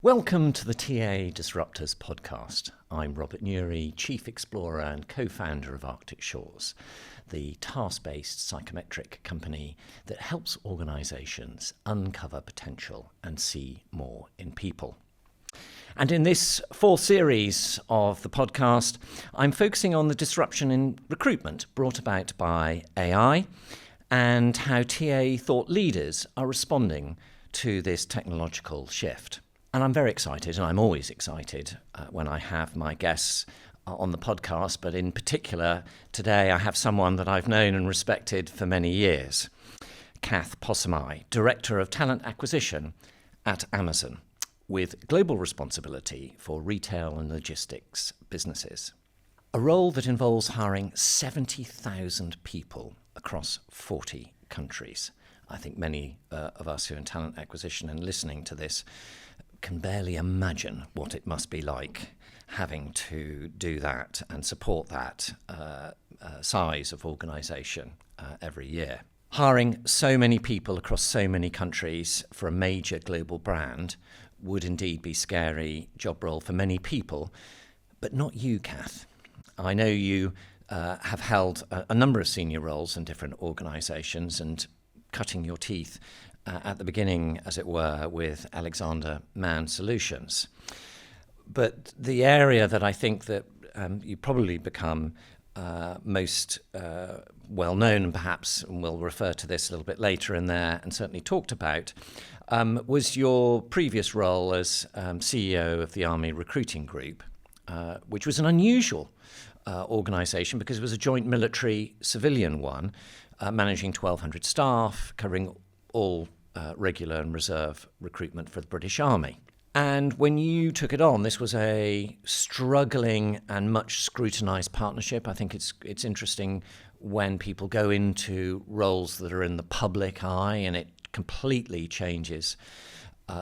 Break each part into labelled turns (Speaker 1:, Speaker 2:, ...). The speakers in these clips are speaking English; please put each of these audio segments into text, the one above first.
Speaker 1: Welcome to the TA Disruptors podcast. I'm Robery Newry, Chief Explorer and co-founder of Arctic Shores, the task-based psychometric company that helps organisations uncover potential and see more in people. And in this fourth series of the podcast, I'm focusing on the disruption in recruitment brought about by AI and how TA thought leaders are responding to this technological shift. And I'm very excited, and I'm always excited when I have my guests on the podcast, but in particular, today I have someone that I've known and respected for many years, Cath Possamai, Director of Talent Acquisition at Amazon, with global responsibility for retail and logistics businesses. A role that involves hiring 70,000 people across 40 countries. I think many of us who are in talent acquisition and listening to this can barely imagine what it must be like having to do that and support that size of organisation every year. Hiring so many people across so many countries for a major global brand would indeed be a scary job role for many people, but not you, Cath. I know you have held a number of senior roles in different organisations and cutting your teeth at the beginning, as it were, with Alexander Mann Solutions. But the area that I think that you probably become most well known, and perhaps we'll refer to this a little bit later in there and certainly talked about, was your previous role as CEO of the Army Recruiting Group, which was an unusual organisation because it was a joint military-civilian one, managing 1,200 staff, covering all regular and reserve recruitment for the British Army. And when you took it on, this was a struggling and much scrutinised partnership. I think it's interesting when people go into roles that are in the public eye, and it completely changes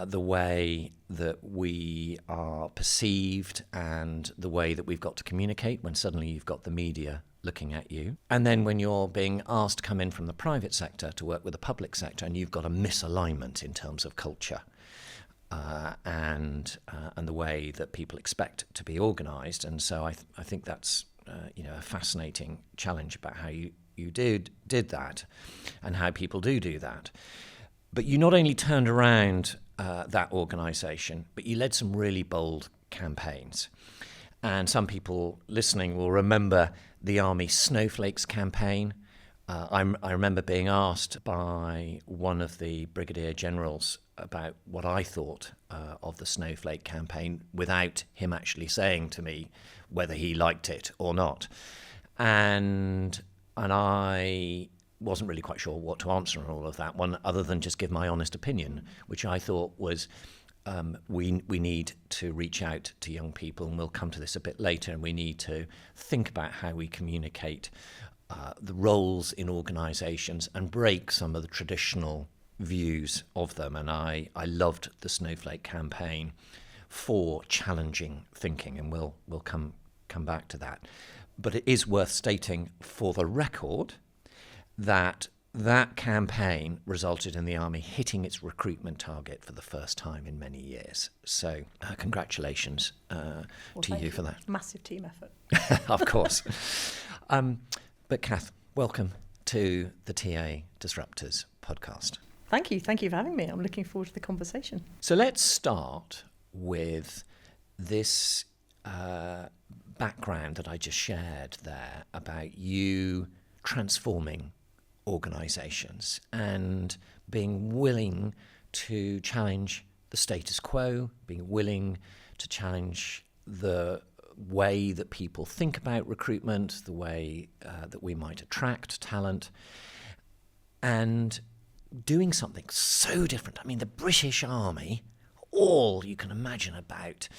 Speaker 1: the way that we are perceived and the way that we've got to communicate when suddenly you've got the media looking at you. And then when you're being asked to come in from the private sector to work with the public sector and you've got a misalignment in terms of culture and the way that people expect to be organised. And so I think that's a fascinating challenge about how you did that and how people do that. But you not only turned around that organisation, but you led some really bold campaigns. And some people listening will remember the Army Snowflakes campaign. I remember being asked by one of the brigadier generals about what I thought of the Snowflake campaign without him actually saying to me whether he liked it or not. And I wasn't really quite sure what to answer on all of that one, other than just give my honest opinion, which I thought was we need to reach out to young people, and we'll come to this a bit later, and we need to think about how we communicate the roles in organisations and break some of the traditional views of them. And I loved the Snowflake campaign for challenging thinking, and we'll come back to that. But it is worth stating for the record that campaign resulted in the Army hitting its recruitment target for the first time in many years. So congratulations to you for that.
Speaker 2: Massive team effort.
Speaker 1: Of course. But Cath, welcome to the TA Disruptors podcast.
Speaker 2: Thank you for having me. I'm looking forward to the conversation.
Speaker 1: So let's start with this background that I just shared there about you transforming organisations and being willing to challenge the status quo, being willing to challenge the way that people think about recruitment, the way that we might attract talent, and doing something so different. I mean, the British Army, all you can imagine about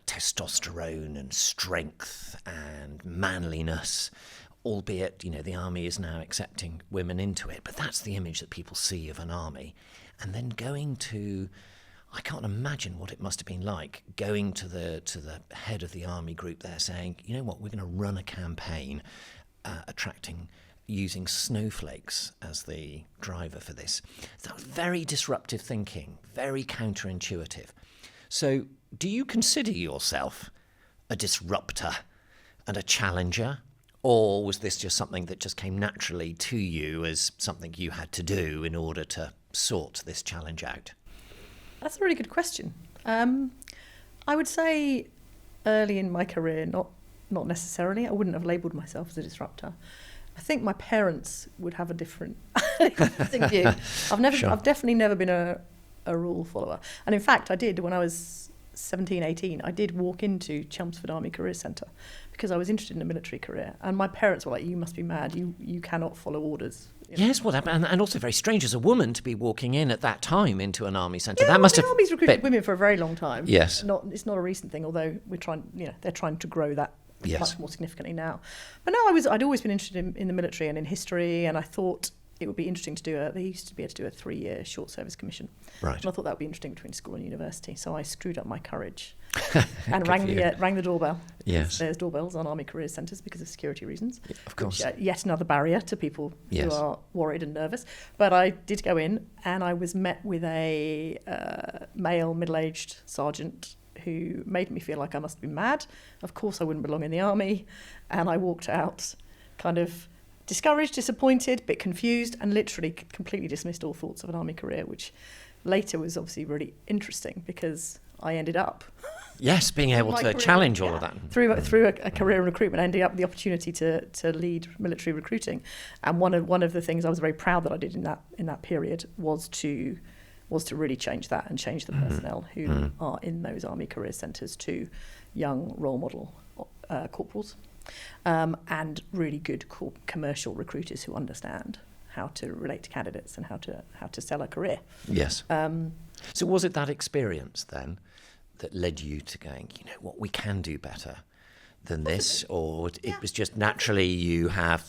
Speaker 1: testosterone and strength and manliness, albeit, the army is now accepting women into it, but that's the image that people see of an army. And then going to, I can't imagine what it must have been like, going to the head of the army group there saying, you know what, we're going to run a campaign using snowflakes as the driver for this. That was very disruptive thinking, very counterintuitive. So do you consider yourself a disruptor and a challenger? Or was this just something that just came naturally to you as something you had to do in order to sort this challenge out?
Speaker 2: That's a really good question. I would say early in my career, not necessarily. I wouldn't have labelled myself as a disruptor. I think my parents would have a different view. I've definitely never been a rule follower. And in fact, I did when I was 17, 18. I did walk into Chelmsford Army Career Centre because I was interested in a military career. And my parents were like, you must be mad. You cannot follow orders.
Speaker 1: Yes, well, and also very strange as a woman to be walking in at that time into an army centre.
Speaker 2: Yeah,
Speaker 1: that must
Speaker 2: the
Speaker 1: have
Speaker 2: army's recruited women for a very long time.
Speaker 1: Yes.
Speaker 2: It's not a recent thing, although they're trying to grow that much more significantly now. But no, I'd always been interested in the military and in history, and I thought it would be interesting to do they used to be able to do a 3-year short service commission.
Speaker 1: Right.
Speaker 2: And I thought that would be interesting between school and university. So I screwed up my courage and rang the doorbell.
Speaker 1: Yes.
Speaker 2: There's doorbells on army career centres because of security reasons.
Speaker 1: Yeah, of course.
Speaker 2: Which, yet another barrier to people
Speaker 1: Yes.
Speaker 2: who are worried and nervous. But I did go in, and I was met with a male middle-aged sergeant who made me feel like I must be mad. Of course I wouldn't belong in the army. And I walked out kind of discouraged, disappointed, bit confused, and literally completely dismissed all thoughts of an army career, which later was obviously really interesting because I ended up
Speaker 1: Yes, being able to challenge all of that.
Speaker 2: Through a career in recruitment, ending up with the opportunity to lead military recruiting. And one of the things I was very proud that I did in that period was to really change that and change the personnel who are in those army career centres to young role model corporals. And really good commercial recruiters who understand how to relate to candidates and how to sell a career.
Speaker 1: Yes. So was it that experience then that led you to going, you know what, we can do better than this? Or it was just naturally you have,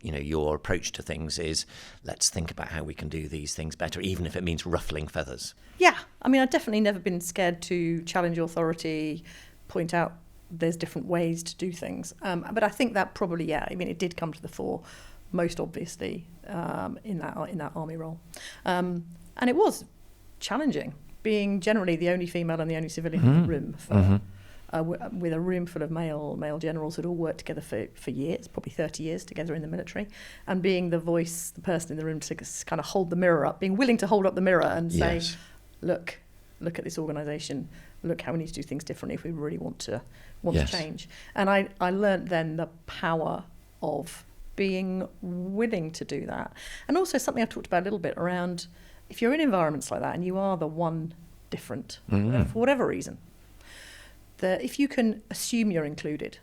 Speaker 1: your approach to things is let's think about how we can do these things better, even if it means ruffling feathers?
Speaker 2: Yeah. I mean, I've definitely never been scared to challenge authority, point out there's different ways to do things. But I think that probably, it did come to the fore most obviously in that army role. And it was challenging, being generally the only female and the only civilian in the room with a room full of male generals who'd all worked together for years, probably 30 years together in the military, and being the person in the room to kind of hold the mirror up, being willing to hold up the mirror and say, look at this organisation, look how we need to do things differently if we really want to change. And I learnt then the power of being willing to do that. And also something I talked about a little bit around, if you're in environments like that and you are the one different, for whatever reason, that if you can assume you're included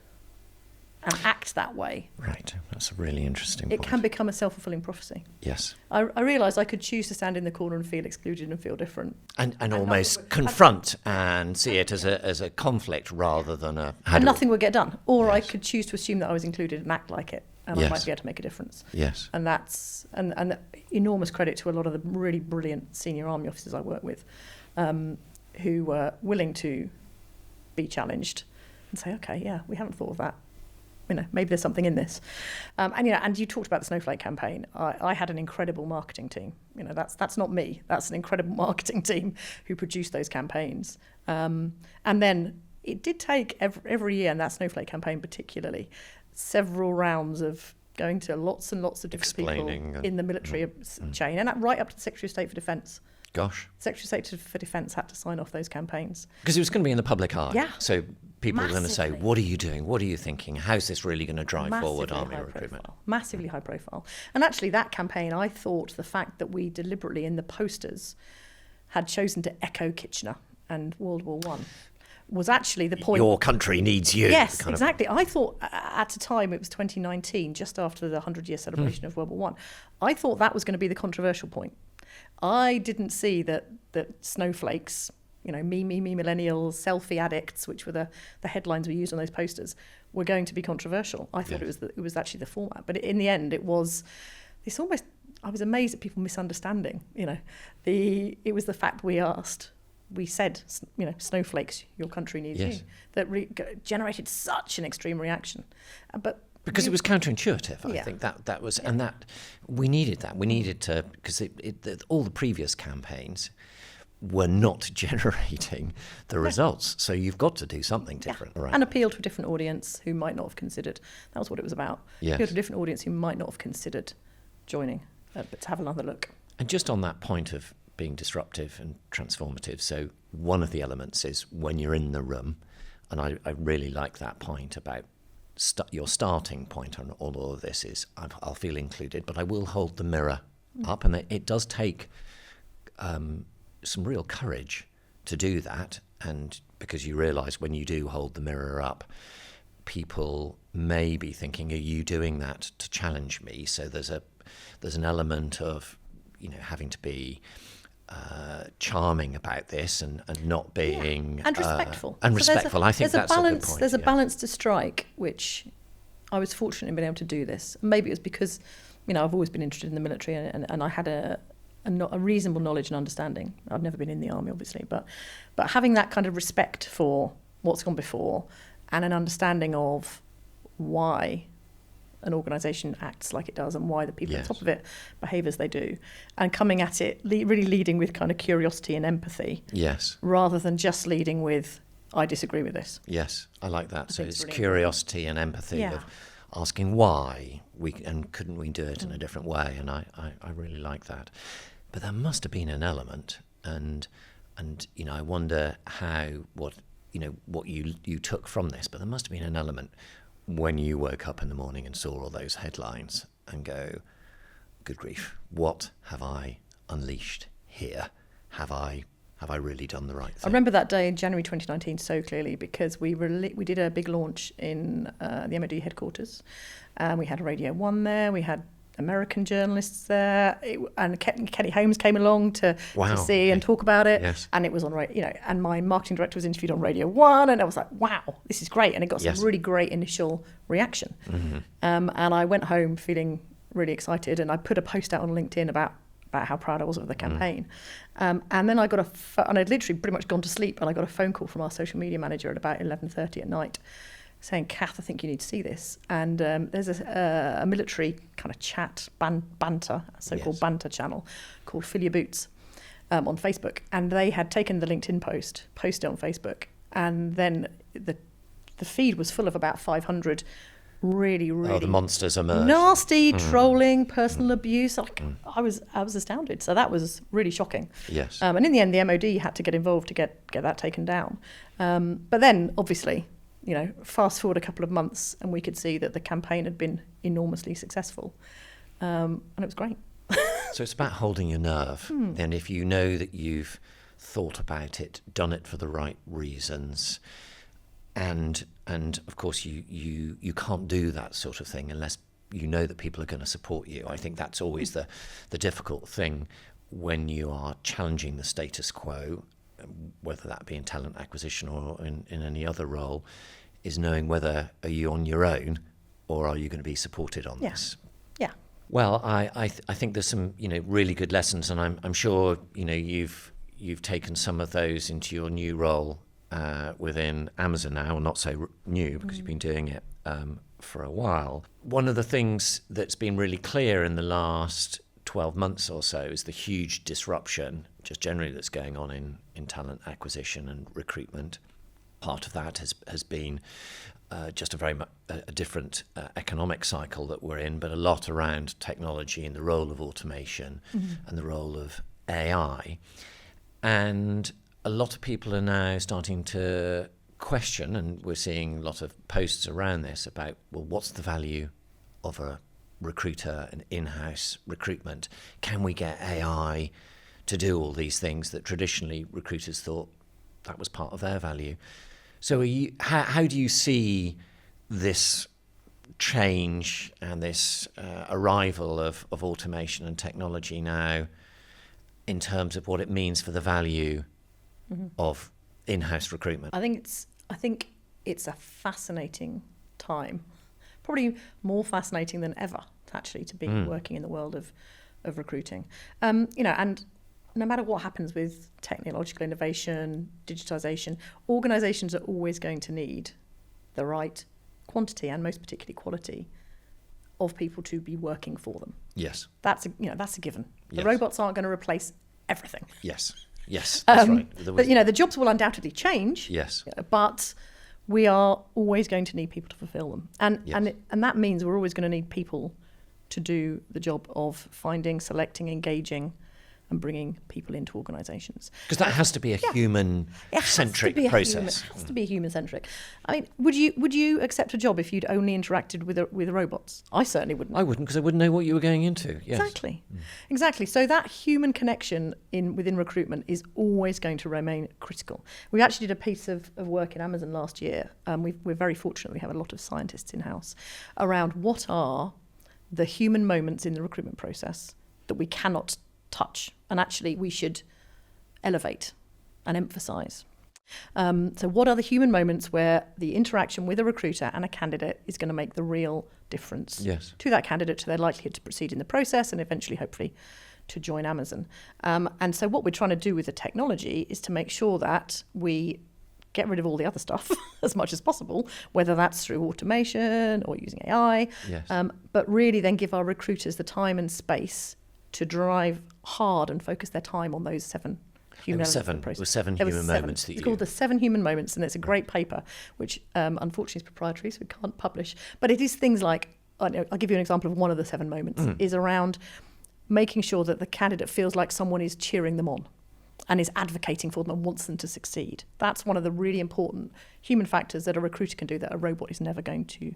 Speaker 2: and act that way.
Speaker 1: Right, that's a really interesting point.
Speaker 2: It can become a self-fulfilling prophecy.
Speaker 1: Yes.
Speaker 2: I realised I could choose to stand in the corner and feel excluded and feel different.
Speaker 1: And almost confront and see it as a conflict rather than a...
Speaker 2: And nothing would get done. Or I could choose to assume that I was included and act like it. And I might be able to make a difference.
Speaker 1: Yes.
Speaker 2: And that's and enormous credit to a lot of the really brilliant senior army officers I work with, who were willing to be challenged and say, okay, yeah, we haven't thought of that. Maybe there's something in this. And you talked about the Snowflake campaign. I had an incredible marketing team. That's not me. That's an incredible marketing team who produced those campaigns. And then it did take every year, and that Snowflake campaign particularly, several rounds of going to lots and lots of different people in the military chain, and that right up to the Secretary of State for Defence.
Speaker 1: Gosh.
Speaker 2: Secretary of State for Defence had to sign off those campaigns.
Speaker 1: Because it was going to be in the public eye.
Speaker 2: Yeah.
Speaker 1: So people were going to say, what are you doing? What are you thinking? How's this really going to drive forward army recruitment?
Speaker 2: Massively high profile. And actually that campaign, I thought the fact that we deliberately in the posters had chosen to echo Kitchener and World War I was actually the point.
Speaker 1: Your country needs you.
Speaker 2: Yes, exactly. I thought at the time, it was 2019, just after the 100-year celebration of World War I thought that was going to be the controversial point. I didn't see that snowflakes, me millennials, selfie addicts, which were the headlines we used on those posters, were going to be controversial. I thought it was actually the format. But in the end, it was this almost, I was amazed at people misunderstanding, it was the fact we said, snowflakes, your country needs you, that generated such an extreme reaction. But
Speaker 1: because it was counterintuitive, I think that was, and that we needed that. We needed to, because all the previous campaigns were not generating the results. So you've got to do something different. Right?
Speaker 2: And appeal to a different audience who might not have considered. That was what it was about.
Speaker 1: Yes.
Speaker 2: Appeal to a different audience who might not have considered joining, but to have another look.
Speaker 1: And just on that point of being disruptive and transformative, so one of the elements is when you're in the room, and I really like that point about your starting point on all of this is I'll feel included, but I will hold the mirror up, and it does take some real courage to do that, and because you realise when you do hold the mirror up, people may be thinking, are you doing that to challenge me? So there's an element of having to be charming about this and not being
Speaker 2: and respectful.
Speaker 1: I think that's a good point.
Speaker 2: There's a balance to strike, which I was fortunate in being able to do this. Maybe it was because I've always been interested in the military, and I had a reasonable knowledge and understanding. I've never been in the army, obviously, but having that kind of respect for what's gone before and an understanding of why an organisation acts like it does and why the people on top of it behave as they do, and coming at it really leading with kind of curiosity and empathy, rather than just leading with I disagree with this.
Speaker 1: Yes, I like that. So it's
Speaker 2: really
Speaker 1: curiosity and empathy of asking why and couldn't we do it in a different way, and I really like that. But there must have been an element, and I wonder what you took from this, but there must have been an element when you woke up in the morning and saw all those headlines and go, good grief, what have I unleashed here? Have I really done the right thing?
Speaker 2: I remember that day in January 2019 so clearly, because we did a big launch in the MOD headquarters, and we had Radio 1 there, we had American journalists there, and Kenny Holmes came along to see and talk about it, and it was on and my marketing director was interviewed on Radio 1, and I was like, wow, this is great, and it got some really great initial reaction. And I went home feeling really excited, and I put a post out on LinkedIn about how proud I was of the campaign. And then I got and I'd literally pretty much gone to sleep, and I got a phone call from our social media manager at about 11:30 at night saying, Cath, I think you need to see this. And there's a military kind of chat, banter, so-called banter channel called Fill Your Boots on Facebook. And they had taken the LinkedIn post, posted it on Facebook, and then the feed was full of about 500 really
Speaker 1: the monsters emerged.
Speaker 2: Nasty trolling, personal abuse. I was astounded. So that was really shocking.
Speaker 1: Yes.
Speaker 2: And in the end, the MOD had to get involved to get that taken down. But then, obviously, fast forward a couple of months, and we could see that the campaign had been enormously successful, and it was great.
Speaker 1: So it's about holding your nerve. And if you know that you've thought about it, done it for the right reasons, and of course you can't do that sort of thing unless you know that people are going to support you. I think that's always the difficult thing when you are challenging the status quo, whether that be in talent acquisition or in any other role, is knowing whether are you on your own or are you going to be supported on this.
Speaker 2: Yeah.
Speaker 1: Well, I think there's some really good lessons, and I'm sure you've taken some of those into your new role within Amazon now, not so new because you've been doing it for a while. One of the things that's been really clear in the last 12 months or so is the huge disruption just generally that's going on in talent acquisition and recruitment. Part of that has been just a very much a different economic cycle that we're in, but a lot around technology and the role of automation and the role of AI. And a lot of people are now starting to question, and we're seeing a lot of posts around this about, well, what's the value of a recruiter and in-house recruitment? Can we get AI to do all these things that traditionally recruiters thought that was part of their value? So how do you see this change and this arrival of automation and technology now in terms of what it means for the value of in-house recruitment?
Speaker 2: I think it's a fascinating time, probably more fascinating than ever, actually, to be working in the world of recruiting. And no matter what happens with technological innovation, digitization, organizations are always going to need the right quantity and most particularly quality of people to be working for them.
Speaker 1: Yes.
Speaker 2: That's a given. The robots aren't going to replace everything.
Speaker 1: Yes. Yes, that's right.
Speaker 2: But the jobs will undoubtedly change.
Speaker 1: Yes.
Speaker 2: But we are always going to need people to fulfil them, and
Speaker 1: Yes.
Speaker 2: and that means we're always going to need people to do the job of finding, selecting, engaging, and bringing people into organisations.
Speaker 1: Because that has to be a human-centric process.
Speaker 2: It has to be human-centric. I mean, would you accept a job if you'd only interacted with robots? I certainly wouldn't.
Speaker 1: I wouldn't, because I wouldn't know what you were going into. Yes.
Speaker 2: Exactly. So that human connection within recruitment is always going to remain critical. We actually did a piece of work in Amazon last year. We're very fortunate we have a lot of scientists in-house around what are the human moments in the recruitment process that we cannot touch, and actually we should elevate and emphasise. So what are the human moments where the interaction with a recruiter and a candidate is going to make the real difference to that candidate, to their likelihood to proceed in the process and eventually, hopefully, to join Amazon. And so what we're trying to do with the technology is to make sure that we get rid of all the other stuff as much as possible, whether that's through automation or using AI, but really then give our recruiters the time and space to drive hard and focus their time on those seven human elements of the process.
Speaker 1: There were seven human moments.
Speaker 2: It's called the 7 human moments, and it's a great paper, which unfortunately is proprietary, so we can't publish. But it is things like, I'll give you an example of one of the 7 moments, is around making sure that the candidate feels like someone is cheering them on and is advocating for them and wants them to succeed. That's one of the really important human factors that a recruiter can do that a robot is never going to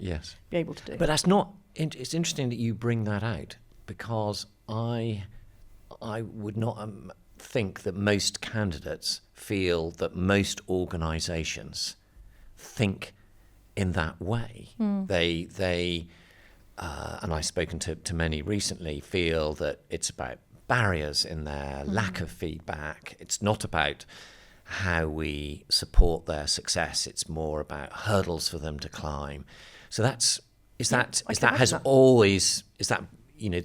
Speaker 2: be able to do.
Speaker 1: But that's not, it's interesting that you bring that out, because I would not think that most candidates feel that most organisations think in that way. They and I've spoken to many recently, feel that it's about barriers in there, lack of feedback. It's not about how we support their success. It's more about hurdles for them to climb. So is that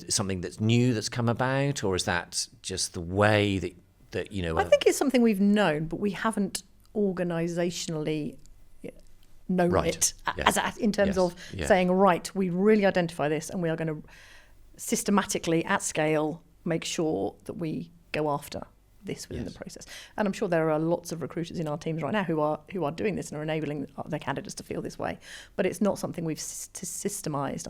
Speaker 1: something that's new that's come about, or is that just the way that
Speaker 2: I think it's something we've known, but we haven't organisationally known it in terms of saying, right, we really identify this and we are going to systematically at scale make sure that we go after this within the process. And I'm sure there are lots of recruiters in our teams right now who are doing this and are enabling their candidates to feel this way. But it's not something we've systemised.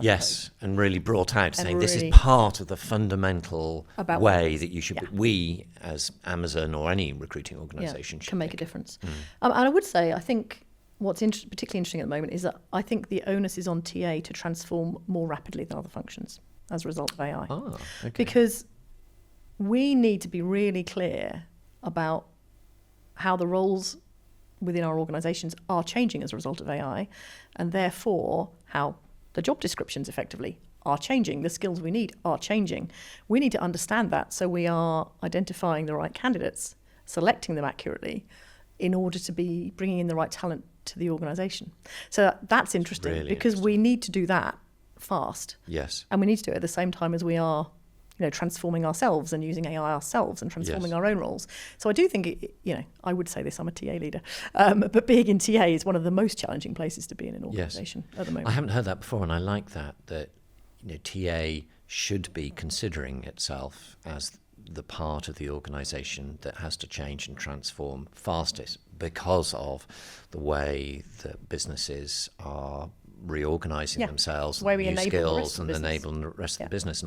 Speaker 1: And really brought out, saying this is part of the fundamental way that you should. We, as Amazon or any recruiting organisation,
Speaker 2: can make a difference. And I would say, I think what's particularly interesting at the moment is that I think the onus is on TA to transform more rapidly than other functions as a result of AI. Because we need to be really clear about how the roles within our organisations are changing as a result of AI, and therefore how the job descriptions effectively are changing, the skills we need are changing. We need to understand that, so we are identifying the right candidates, selecting them accurately, in order to be bringing in the right talent to the organisation. So that's interesting, really because we need to do that fast. And we need to do it at the same time as we are transforming ourselves and using AI ourselves and transforming our own roles. So I do think, I would say this, I'm a TA leader, but being in TA is one of the most challenging places to be in an organisation at the moment.
Speaker 1: I haven't heard that before, and I like that TA should be considering itself as the part of the organisation that has to change and transform fastest because of the way that businesses are reorganising themselves,
Speaker 2: the way we
Speaker 1: new
Speaker 2: enable
Speaker 1: skills and enabling the rest of the business.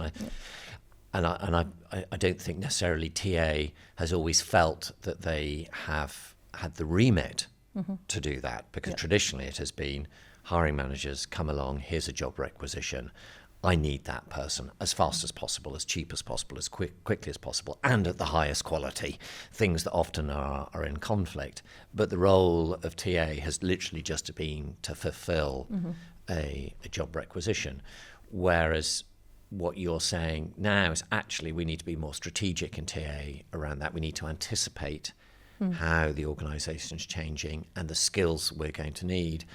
Speaker 1: And I don't think necessarily TA has always felt that they have had the remit to do that, because traditionally it has been hiring managers come along, here's a job requisition, I need that person as fast as possible, as cheap as possible, as quickly as possible, and at the highest quality, things that often are in conflict. But the role of TA has literally just been to fulfill a job requisition, whereas what you're saying now is actually we need to be more strategic in TA around that. We need to anticipate how the organisation is changing and the skills we're going to need.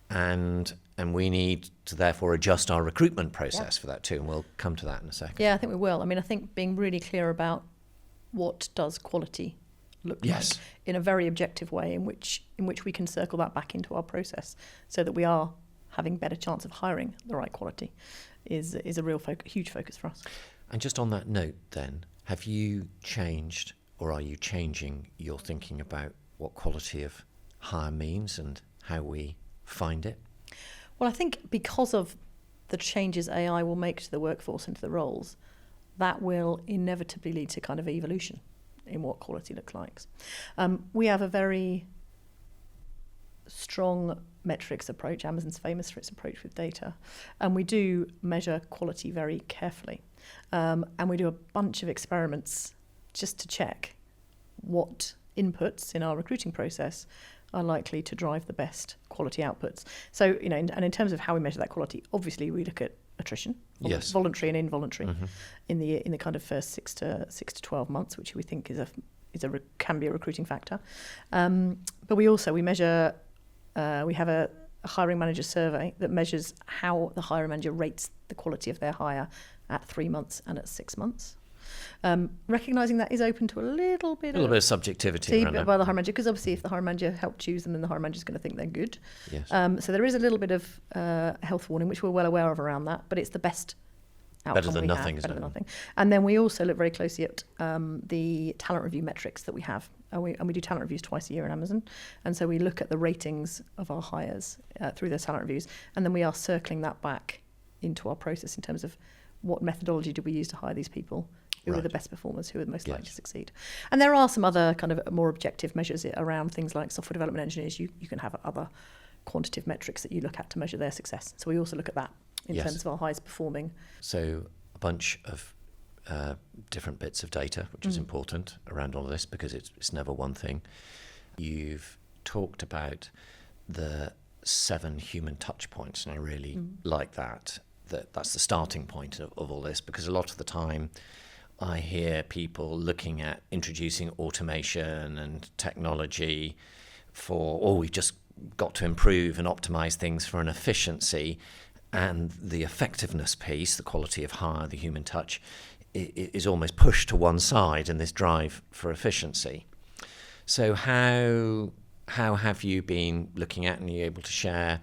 Speaker 1: And we need to therefore adjust our recruitment process for that too. And we'll come to that in a second.
Speaker 2: Yeah, I think we will. I mean, I think being really clear about what does quality look like in a very objective way in which we can circle that back into our process so that we are having better chance of hiring the right quality is a real huge focus for us.
Speaker 1: And just on that note then, have you changed or are you changing your thinking about what quality of hire means and how we find it?
Speaker 2: Well, I think because of the changes AI will make to the workforce and to the roles, that will inevitably lead to kind of evolution in what quality looks like. We have a very strong metrics approach. Amazon's famous for its approach with data. And we do measure quality very carefully. And we do a bunch of experiments just to check what inputs in our recruiting process are likely to drive the best quality outputs. So, and in terms of how we measure that quality, obviously we look at attrition,
Speaker 1: yes,
Speaker 2: voluntary and involuntary, in the kind of first 6 to 12 months, which we think can be a recruiting factor. But we measure. We have a hiring manager survey that measures how the hiring manager rates the quality of their hire at 3 months and at 6 months. Recognising that is open to a little bit of
Speaker 1: subjectivity
Speaker 2: by the hiring manager, because obviously if the hiring manager helped choose them, then the hiring manager is going to think they're good.
Speaker 1: Yes.
Speaker 2: So there is a little bit of health warning, which we're well aware of around that, but it's the best outcome.
Speaker 1: Better than nothing, isn't it?
Speaker 2: Better than nothing. And then we also look very closely at the talent review metrics that we have. And we do talent reviews twice a year in Amazon. And so we look at the ratings of our hires through those talent reviews. And then we are circling that back into our process in terms of what methodology do we use to hire these people, who are the best performers, who are the most likely to succeed. And there are some other kind of more objective measures around things like software development engineers. You can have other quantitative metrics that you look at to measure their success. So we also look at that in terms of our highest performing.
Speaker 1: So a bunch of different bits of data, which is important around all of this, because it's never one thing. You've talked about the 7 human touch points, and I really like that that's the starting point of all this, because a lot of the time I hear people looking at introducing automation and technology we've just got to improve and optimize things for an efficiency, and the effectiveness piece, the quality of hire, the human touch, is almost pushed to one side in this drive for efficiency. So how have you been looking at, and are you able to share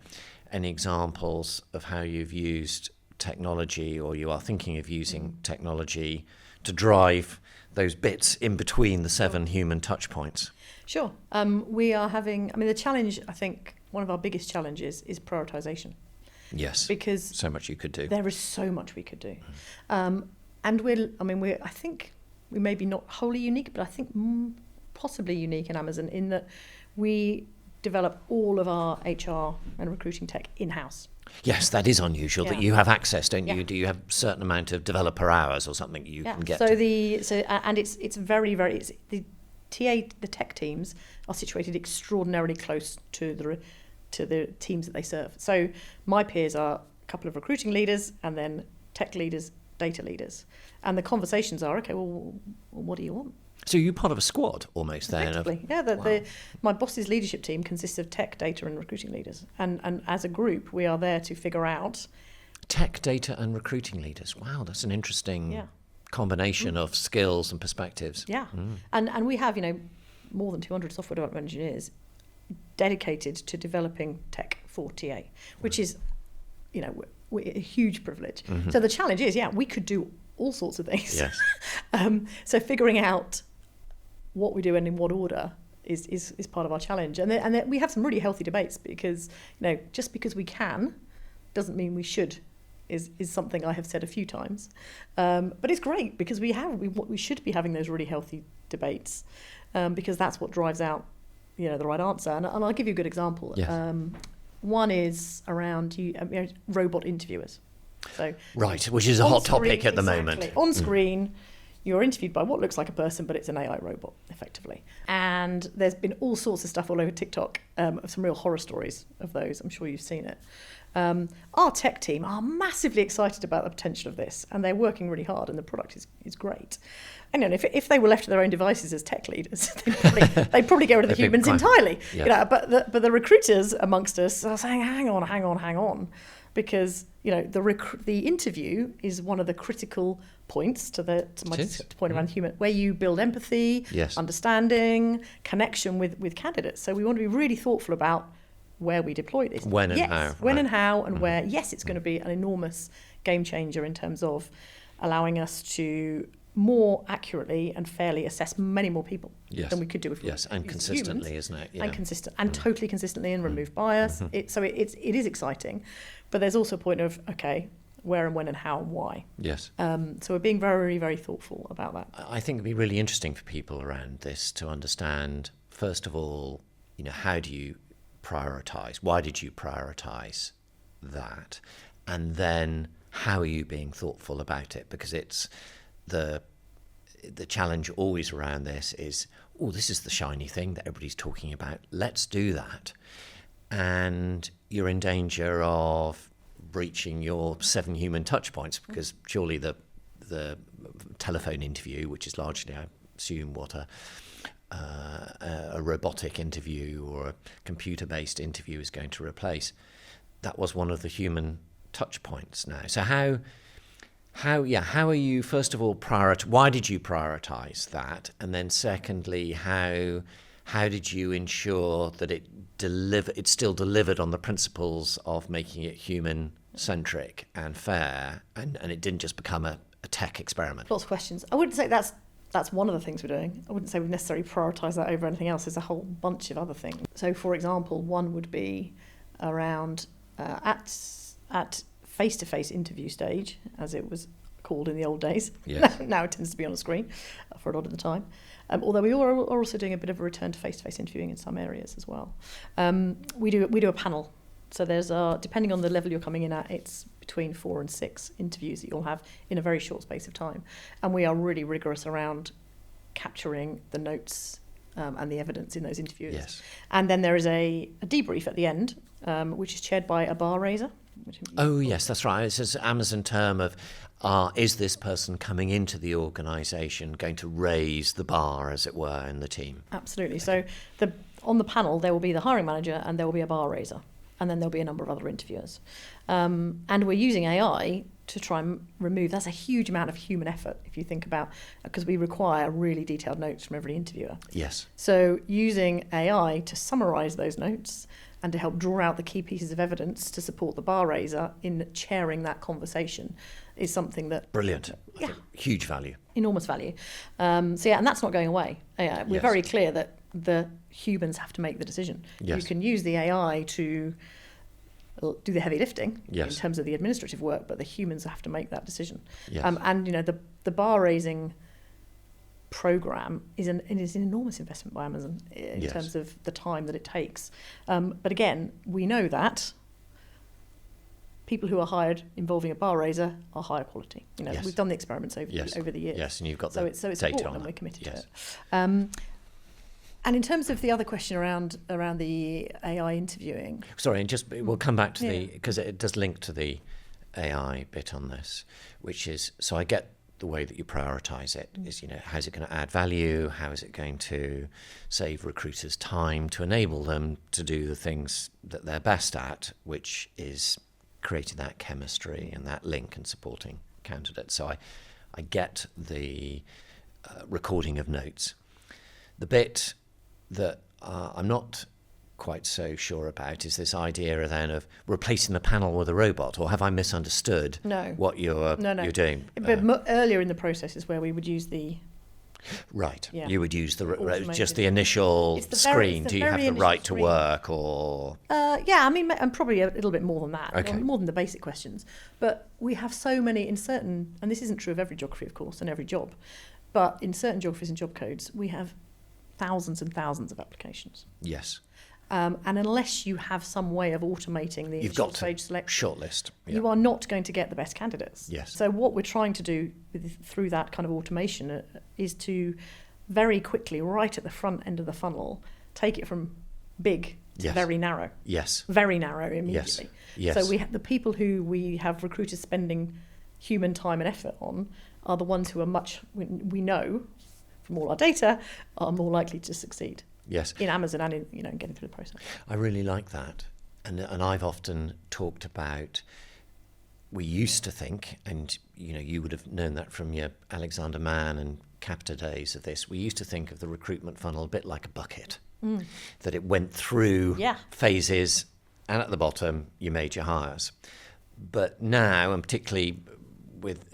Speaker 1: any examples of how you've used technology, or you are thinking of using technology to drive those bits in between the 7 human touch points?
Speaker 2: Sure. We are having, the challenge, I think, one of our biggest challenges is prioritisation.
Speaker 1: Yes.
Speaker 2: Because
Speaker 1: so much you could do.
Speaker 2: There is so much we could do. And I think we may be not wholly unique, but I think possibly unique in Amazon in that we develop all of our HR and recruiting tech in-house.
Speaker 1: Yes, that is unusual that you have access, don't you? Do you have a certain amount of developer hours or something you can get?
Speaker 2: And it's very, very, the tech teams are situated extraordinarily close to the teams that they serve. So my peers are a couple of recruiting leaders and then tech leaders, data leaders. And the conversations are, okay, well, what do you want?
Speaker 1: So you're part of a squad almost then?
Speaker 2: Effectively, my boss's leadership team consists of tech, data and recruiting leaders. And as a group, we are there to figure out...
Speaker 1: Tech, data and recruiting leaders. Wow, that's an interesting combination of skills and perspectives.
Speaker 2: Yeah, and we have, more than 200 software development engineers dedicated to developing tech for TA, which is, a huge privilege. So the challenge is, we could do all sorts of things.
Speaker 1: Yes.
Speaker 2: So figuring out what we do and in what order is part of our challenge. And we have some really healthy debates because, just because we can doesn't mean we should, is something I have said a few times. But it's great because we should be having those really healthy debates because that's what drives out, the right answer. And I'll give you a good example.
Speaker 1: Yes.
Speaker 2: One is around robot interviewers. So
Speaker 1: which is a hot topic at the moment.
Speaker 2: On screen, you're interviewed by what looks like a person, but it's an AI robot, effectively. And there's been all sorts of stuff all over TikTok, of some real horror stories of those. I'm sure you've seen it. Our tech team are massively excited about the potential of this, and they're working really hard, and the product is great. And if they were left to their own devices as tech leaders, they'd probably get rid of the humans entirely. Yeah. But the recruiters amongst us are saying, hang on. Because the interview is one of the critical points to my point around human, where you build empathy, understanding, connection with candidates. So we want to be really thoughtful about where we deploy this.
Speaker 1: When and how.
Speaker 2: When and how and where. Yes, it's going to be an enormous game changer in terms of allowing us to more accurately and fairly assess many more people than we could do if we
Speaker 1: and consistently,
Speaker 2: humans,
Speaker 1: isn't it? Yeah.
Speaker 2: And consistent and totally consistently and remove bias. So it is exciting, but there's also a point of okay, where and when and how and why.
Speaker 1: Yes.
Speaker 2: So we're being very, very thoughtful about that.
Speaker 1: I think it'd be really interesting for people around this to understand, first of all, how do you prioritise? Why did you prioritise that? And then how are you being thoughtful about it? Because it's the challenge always around this is, this is the shiny thing that everybody's talking about. Let's do that. And you're in danger of breaching your 7 human touch points, because surely the telephone interview, which is largely, I assume, what a robotic interview or a computer-based interview is going to replace, that was one of the human touch points now. So how are you, first of all, why did you prioritise that? And then secondly, how did you ensure that it still delivered on the principles of making it human-centric and fair, and it didn't just become a tech experiment?
Speaker 2: Lots of questions. I wouldn't say that's one of the things we're doing. I wouldn't say we've necessarily prioritised that over anything else. There's a whole bunch of other things. So, for example, one would be around at face-to-face interview stage, as it was called in the old days.
Speaker 1: Yes.
Speaker 2: Now it tends to be on a screen for a lot of the time. Although we are also doing a bit of a return to face-to-face interviewing in some areas as well. We do a panel. So there's depending on the level you're coming in at, it's between 4 and 6 interviews that you'll have in a very short space of time. And we are really rigorous around capturing the notes and the evidence in those interviews.
Speaker 1: Yes.
Speaker 2: And then there is a debrief at the end, which is chaired by a bar raiser.
Speaker 1: Oh, yes, that's right. It's this Amazon term of, is this person coming into the organisation going to raise the bar, as it were, in the team?
Speaker 2: Absolutely. So on the panel, there will be the hiring manager and there will be a bar raiser. And then there'll be a number of other interviewers. And we're using AI to try and remove, that's a huge amount of human effort, if you think about, because we require really detailed notes from every interviewer.
Speaker 1: Yes.
Speaker 2: So using AI to summarise those notes and to help draw out the key pieces of evidence to support the bar raiser in chairing that conversation is something that...
Speaker 1: Brilliant. Yeah. Huge value.
Speaker 2: Enormous value. And that's not going away. We're very clear that the humans have to make the decision.
Speaker 1: Yes.
Speaker 2: You can use the AI to do the heavy lifting in terms of the administrative work, but the humans have to make that decision.
Speaker 1: Yes.
Speaker 2: And the bar raising program is an enormous investment by Amazon in terms of the time that it takes. But again, we know that people who are hired involving a bar raiser are higher quality. We've done the experiments over the years.
Speaker 1: Yes, and you've got
Speaker 2: so it's
Speaker 1: data
Speaker 2: important
Speaker 1: on
Speaker 2: and
Speaker 1: that.
Speaker 2: we're committed to it. And in terms of the other question around the AI interviewing...
Speaker 1: Sorry, and we'll come back to because it does link to the AI bit on this, which is, so I get the way that you prioritise it is, how's it going to add value? How is it going to save recruiters time to enable them to do the things that they're best at, which is creating that chemistry and that link and supporting candidates. So I get the recording of notes. The bit that I'm not quite so sure about is this idea then of replacing the panel with a robot, or have I misunderstood what you're doing?
Speaker 2: But earlier in the process is where we would use the...
Speaker 1: Right.
Speaker 2: Yeah.
Speaker 1: You would use just the initial screen. Do you have the right to work, or?
Speaker 2: And probably a little bit more than that.
Speaker 1: Okay.
Speaker 2: More than the basic questions. But we have so many in certain, and this isn't true of every geography, of course, and every job, but in certain geographies and job codes, we have thousands and thousands of applications.
Speaker 1: Yes.
Speaker 2: And unless you have some way of automating the initial stage selection,
Speaker 1: shortlist. Yeah.
Speaker 2: You are not going to get the best candidates.
Speaker 1: Yes.
Speaker 2: So what we're trying to do through that kind of automation is to very quickly, right at the front end of the funnel, take it from big to very narrow.
Speaker 1: Yes.
Speaker 2: Very narrow immediately.
Speaker 1: Yes.
Speaker 2: So the people who we have recruiters spending human time and effort on are the ones who are we know from all our data, are more likely to succeed.
Speaker 1: Yes.
Speaker 2: In Amazon and in getting through the process.
Speaker 1: I really like that. And I've often talked about, we used to think, and you would have known that from your Alexander Mann and Capita days of this, we used to think of the recruitment funnel a bit like a bucket, that it went through phases, and at the bottom you made your hires. But now, and particularly with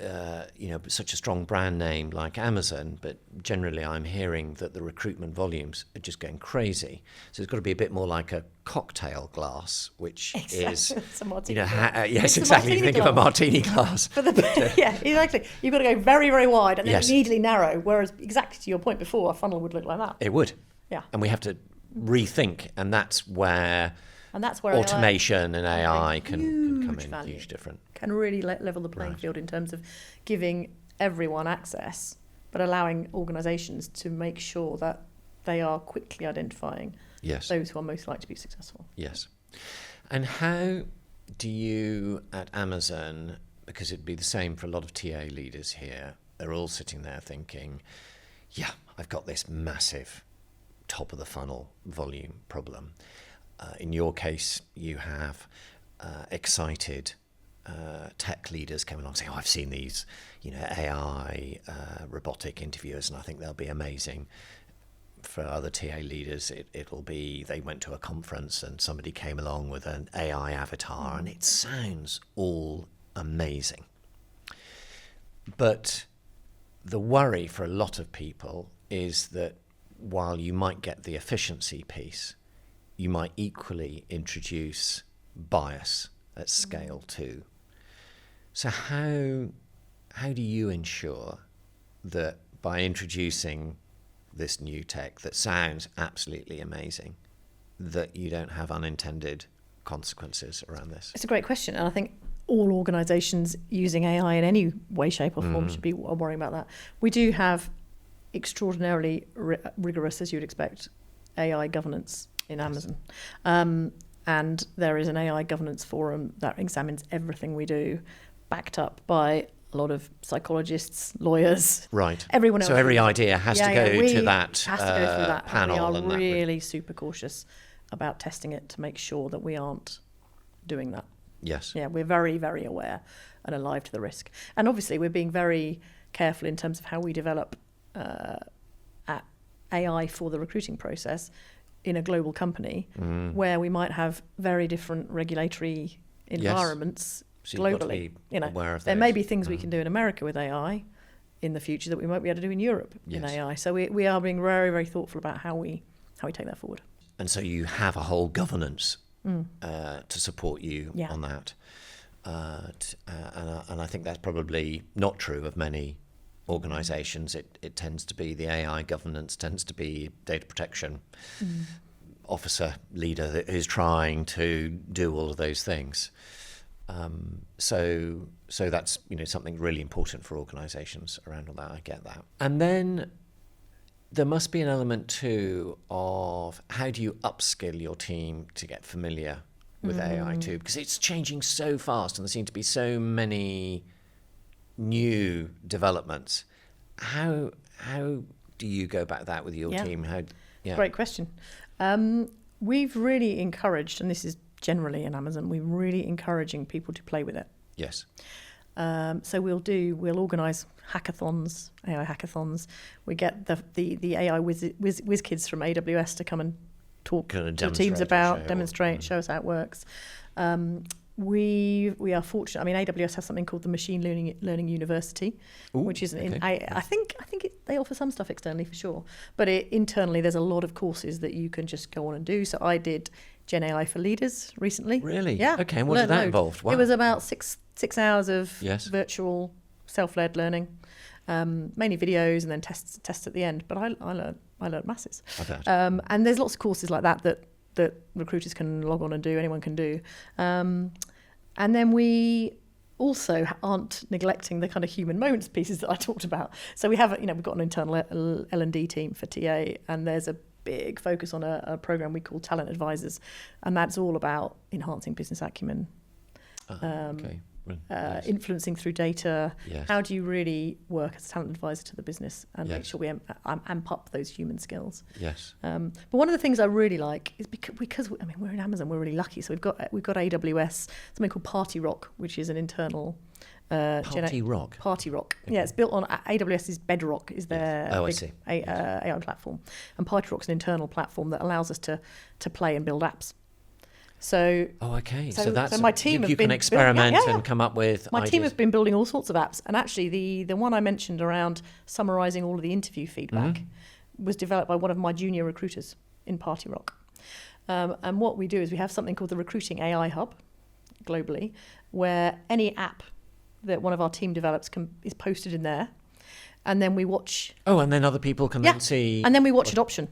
Speaker 1: such a strong brand name like Amazon, but generally I'm hearing that the recruitment volumes are just going crazy. So it's got to be a bit more like a cocktail glass, which is,
Speaker 2: It's a martini
Speaker 1: yes,
Speaker 2: It's a
Speaker 1: exactly.
Speaker 2: martini
Speaker 1: Think of a martini glass.
Speaker 2: Yeah, exactly. You've got to go very, very wide and then
Speaker 1: Yes.
Speaker 2: immediately narrow. Whereas, exactly to your point before, a funnel would look like that.
Speaker 1: It would.
Speaker 2: Yeah.
Speaker 1: And we have to rethink, and that's where
Speaker 2: AI
Speaker 1: automation and AI can come in
Speaker 2: value.
Speaker 1: huge different.
Speaker 2: Can really level the playing field in terms of giving everyone access, but allowing organisations to make sure that they are quickly identifying
Speaker 1: Yes.
Speaker 2: those who are most likely to be successful.
Speaker 1: Yes. And how do you at Amazon, because it'd be the same for a lot of TA leaders here, they're all sitting there thinking, yeah, I've got this massive top of the funnel volume problem. In your case, you have excited tech leaders coming along saying, I've seen these, AI robotic interviewers and I think they'll be amazing. For other TA leaders, it'll be they went to a conference and somebody came along with an AI avatar and it sounds all amazing. But the worry for a lot of people is that while you might get the efficiency piece, you might equally introduce bias at scale too. So how do you ensure that by introducing this new tech that sounds absolutely amazing, that you don't have unintended consequences around this?
Speaker 2: It's a great question, and I think all organisations using AI in any way, shape or form should be worrying about that. We do have extraordinarily rigorous, as you'd expect, AI governance in Amazon. And there is an AI governance forum that examines everything we do, backed up by a lot of psychologists, lawyers,
Speaker 1: right?
Speaker 2: Everyone else.
Speaker 1: So every idea has to go to that panel.
Speaker 2: And we are really super cautious about testing it to make sure that we aren't doing that.
Speaker 1: Yes.
Speaker 2: Yeah, we're very, very aware and alive to the risk. And obviously we're being very careful in terms of how we develop AI for the recruiting process in a global company where we might have very different regulatory environments globally. There may be things we can do in America with AI in the future that we might be able to do in Europe in AI. So we are being very, very thoughtful about how we take that forward.
Speaker 1: And so you have a whole governance to support you on that. And I think that's probably not true of many organisations. It tends to be the AI governance tends to be data protection officer leader that is trying to do all of those things. So that's something really important for organisations around all that. I get that. And then there must be an element too of how do you upskill your team to get familiar with AI too, because it's changing so fast and there seem to be so many new developments. How do you go about that with your team?
Speaker 2: Great question. We've really encouraged, and this is generally in Amazon, we're really encouraging people to play with it.
Speaker 1: Yes.
Speaker 2: So we'll organise hackathons, AI hackathons. We get the AI whiz kids from AWS to come and talk to teams about, demonstrate, show us how it works. We are fortunate. I mean, AWS has something called the Machine Learning University, which is I think they offer some stuff externally for sure, but internally there's a lot of courses that you can just go on and do. So I did Gen AI for Leaders recently.
Speaker 1: Really?
Speaker 2: Yeah.
Speaker 1: Okay. And what did that involve? Wow.
Speaker 2: It was about six hours of
Speaker 1: virtual
Speaker 2: self-led learning, mainly videos and then tests at the end. But I learned masses.
Speaker 1: I bet.
Speaker 2: And there's lots of courses like that recruiters can log on and do. Anyone can do. And then we also aren't neglecting the kind of human moments pieces that I talked about. So we have, we've got an internal L&D team for TA, and there's a big focus on a program we call Talent Advisors, and that's all about enhancing business acumen, influencing through data.
Speaker 1: Yes.
Speaker 2: How do you really work as a talent advisor to the business and make sure we amp up those human skills?
Speaker 1: Yes.
Speaker 2: But one of the things I really like is because we're in Amazon, we're really lucky. So we've got AWS, something called Party Rock, which is an internal
Speaker 1: Party Rock.
Speaker 2: Okay. Yeah, it's built on AWS's Bedrock is their AI platform, and Party Rock's an internal platform that allows us to play and build apps. So
Speaker 1: okay.
Speaker 2: so
Speaker 1: So that's
Speaker 2: my team
Speaker 1: you
Speaker 2: have
Speaker 1: can
Speaker 2: been
Speaker 1: experiment and come up with
Speaker 2: my
Speaker 1: ideas.
Speaker 2: team have been building all sorts of apps, and actually the one I mentioned around summarising all of the interview feedback was developed by one of my junior recruiters in Party Rock. And what we do is we have something called the Recruiting AI Hub globally, where any app that one of our team develops is posted in there, and then we watch.
Speaker 1: And then other people can then see.
Speaker 2: And then we watch adoption.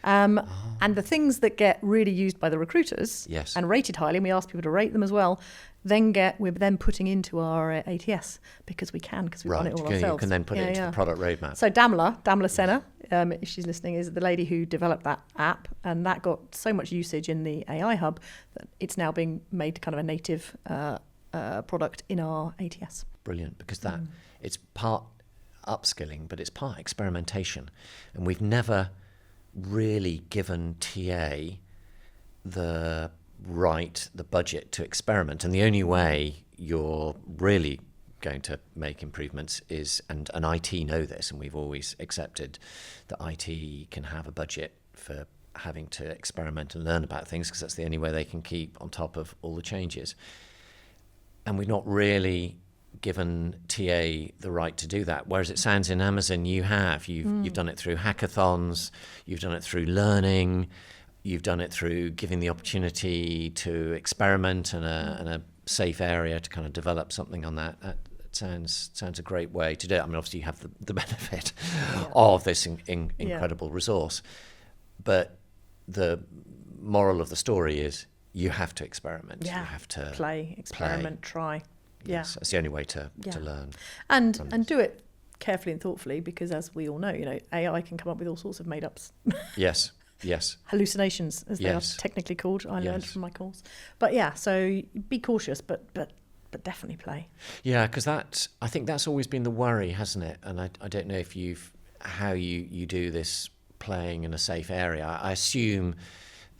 Speaker 2: And the things that get really used by the recruiters and rated highly, and we ask people to rate them as well, we're then putting into our ATS because we've run it all ourselves.
Speaker 1: You can then put it into the product roadmap.
Speaker 2: So Damla Senna, if she's listening, is the lady who developed that app, and that got so much usage in the AI Hub that it's now being made kind of a native product in our ATS.
Speaker 1: Brilliant, because it's part upskilling, but it's part experimentation, and we've never really given TA the budget to experiment, and the only way you're really going to make improvements is, and IT know this, and we've always accepted that IT can have a budget for having to experiment and learn about things, because that's the only way they can keep on top of all the changes. And we've not really given TA the right to do that, whereas it sounds in Amazon you've done it through hackathons, you've done it through learning, you've done it through giving the opportunity to experiment and a safe area to kind of develop something on that. That sounds a great way to do it. I mean, obviously you have the benefit of this incredible resource, but the moral of the story is you have to experiment. You have to
Speaker 2: experiment, try.
Speaker 1: Yes, that's the only way to learn.
Speaker 2: And do it carefully and thoughtfully, because as we all know, AI can come up with all sorts of made-ups. Yes. Hallucinations, as they are technically called, I learned from my course. But so be cautious, but definitely play. Yeah,
Speaker 1: because I think that's always been the worry, hasn't it? And I don't know if how you do this playing in a safe area. I assume